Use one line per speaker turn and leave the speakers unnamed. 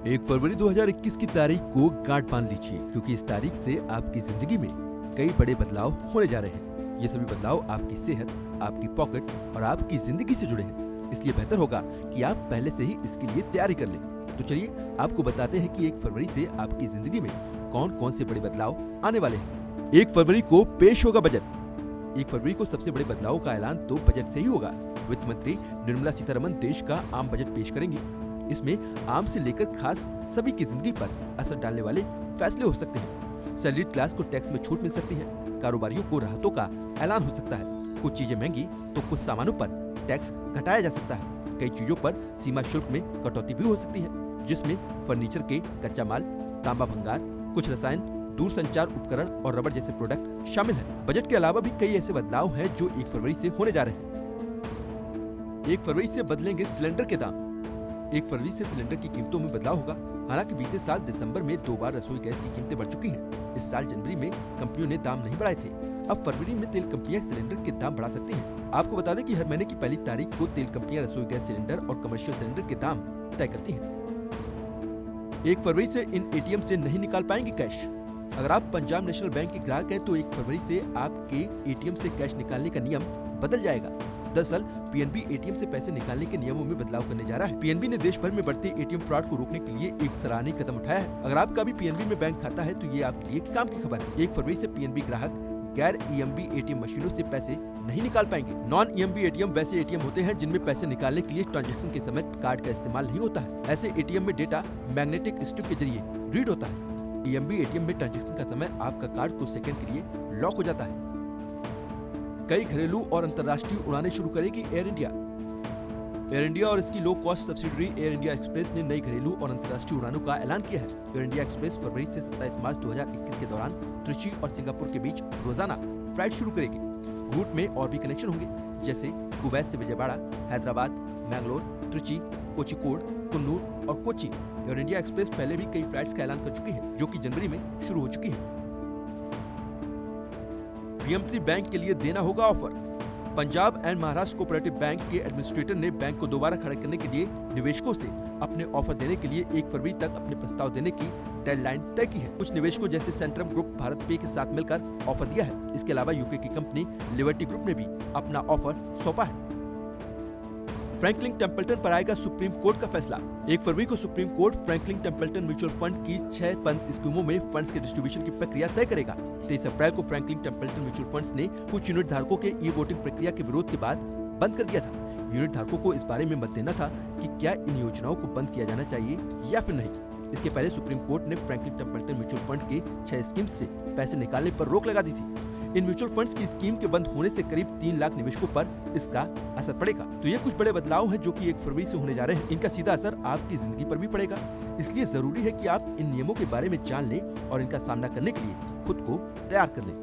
1 फरवरी 2021 की तारीख को गांठ बांध लीजिए, क्योंकि इस तारीख से आपकी जिंदगी में कई बड़े बदलाव होने जा रहे हैं। ये सभी बदलाव आपकी सेहत, आपकी पॉकेट और आपकी जिंदगी से जुड़े हैं। इसलिए बेहतर होगा कि आप पहले से ही इसके लिए तैयारी कर लें। तो चलिए आपको बताते हैं कि 1 फरवरी से आपकी जिंदगी में कौन कौन से बड़े बदलाव आने वाले हैं। 1 फरवरी को पेश होगा बजट। 1 फरवरी को सबसे बड़े बदलाव का ऐलान तो बजट से ही होगा। वित्त मंत्री निर्मला सीतारमण देश का आम बजट पेश करेंगी। इसमें आम से लेकर खास सभी की जिंदगी पर असर डालने वाले फैसले हो सकते हैं। सैलरीड क्लास को टैक्स में छूट मिल सकती है। कारोबारियों को राहतों का ऐलान हो सकता है। कुछ चीजें महंगी तो कुछ सामानों पर टैक्स घटाया जा सकता है। कई चीजों पर सीमा शुल्क में कटौती भी हो सकती है, जिसमें फर्नीचर के कच्चा माल, तांबा भंगार, कुछ रसायन, दूरसंचार उपकरण और रबड़ जैसे प्रोडक्ट शामिल हैं। बजट के अलावा भी कई ऐसे बदलाव हैं जो 1 फरवरी से होने जा रहे हैं। 1 फरवरी से बदलेंगे सिलेंडर के दाम। 1 फरवरी से सिलेंडर की कीमतों में बदलाव होगा। हालांकि बीते साल दिसंबर में 2 बार रसोई गैस की कीमतें बढ़ चुकी हैं। इस साल जनवरी में कंपनियों ने दाम नहीं बढ़ाए थे। अब फरवरी में तेल कंपनियां सिलेंडर के दाम बढ़ा सकती हैं। आपको बता दें कि हर महीने की पहली तारीख को तेल कंपनियां रसोई गैस सिलेंडर और कमर्शियल सिलेंडर के दाम तय करती हैं। 1 फरवरी से इन एटीएम से नहीं निकाल पाएंगे कैश। अगर आप पंजाब नेशनल बैंक के ग्राहक हैं तो 1 फरवरी से आपके एटीएम से कैश निकालने का नियम बदल जाएगा। दरअसल पीएनबी एटीएम से पैसे निकालने के नियमों में बदलाव करने जा रहा है। पीएनबी ने देश भर में बढ़ते एटीएम फ्रॉड को रोकने के लिए एक सराहनीय कदम उठाया है। अगर आपका भी पीएनबी में बैंक खाता है तो ये आपके लिए काम की खबर है। 1 फरवरी से पीएनबी ग्राहक गैर ईएमबी एटीएम मशीनों से पैसे नहीं निकाल पाएंगे। नॉन ईएमबी एटीएम वैसे एटीएम होते हैं जिनमें पैसे निकालने के लिए ट्रांजैक्शन के समय कार्ड का इस्तेमाल नहीं होता है। ऐसे एटीएम में डेटा मैग्नेटिक स्ट्रिप के जरिए रीड होता है। ईएमबी एटीएम में ट्रांजैक्शन का समय आपका कार्ड कुछ सेकंड के लिए लॉक हो जाता है। कई घरेलू और अंतर्राष्ट्रीय उड़ानें शुरू करेगी एयर इंडिया। एयर इंडिया और इसकी low cost subsidiary air India express ने नई घरेलू और अंतर्राष्ट्रीय उड़ानों का ऐलान किया है। एयर इंडिया एक्सप्रेस फरवरी से 27 मार्च 2021 के दौरान त्रिची और सिंगापुर के बीच रोजाना फ्लाइट शुरू करेगी। रूट में और भी कनेक्शन होंगे, जैसे कुवैत से विजयवाड़ा, हैदराबाद, मैंगलोर, त्रिची, कोझिकोड, कुन्नूर और कोच्चि। एयर इंडिया एक्सप्रेस पहले भी कई फ्लाइट्स का ऐलान कर चुकी है, जो कि जनवरी में शुरू हो चुकी है। पीएमसी बैंक के लिए देना होगा offer. Punjab and Maharashtra cooperative bank के एडमिनिस्ट्रेटर ने बैंक को दोबारा खड़ा करने के लिए निवेशकों से अपने ऑफर देने के लिए 1 फरवरी तक अपने प्रस्ताव देने की डेडलाइन तय की है। कुछ निवेशकों जैसे सेंट्रम ग्रुप, भारत पे के साथ मिलकर ऑफर दिया है। इसके अलावा यूके की कंपनी लिबर्टी ग्रुप ने भी अपना ऑफर सौंपा है। फ्रैंकलिन टेम्पल्टन पर आएगा सुप्रीम कोर्ट का फैसला। 1 फरवरी को supreme court Franklin Templeton mutual fund की 6 फंड स्कीमों में फंड्स के डिस्ट्रीब्यूशन की प्रक्रिया तय करेगा। 23 अप्रैल को फ्रैंकलिन टेम्पल्टन म्यूचुअल फंड्स ने कुछ यूनिट धारकों के ई वोटिंग प्रक्रिया के विरोध के बाद बंद कर दिया था। यूनिट धारकों को इस बारे में मत देना था कि क्या इन योजनाओं को बंद किया जाना चाहिए या फिर नहीं। इसके पहले सुप्रीम कोर्ट ने फ्रैंकलिन टेम्पल्टन म्यूचुअल फंड के 6 स्कीम से पैसे निकालने पर रोक लगा दी थी। इन म्यूचुअल फंड्स की स्कीम के बंद होने से करीब 3 लाख निवेशकों पर इसका असर पड़ेगा। तो ये कुछ बड़े बदलाव हैं जो कि 1 फरवरी से होने जा रहे हैं। इनका सीधा असर आपकी जिंदगी पर भी पड़ेगा। इसलिए जरूरी है कि आप इन नियमों के बारे में जान लें और इनका सामना करने के लिए खुद को तैयार कर लें।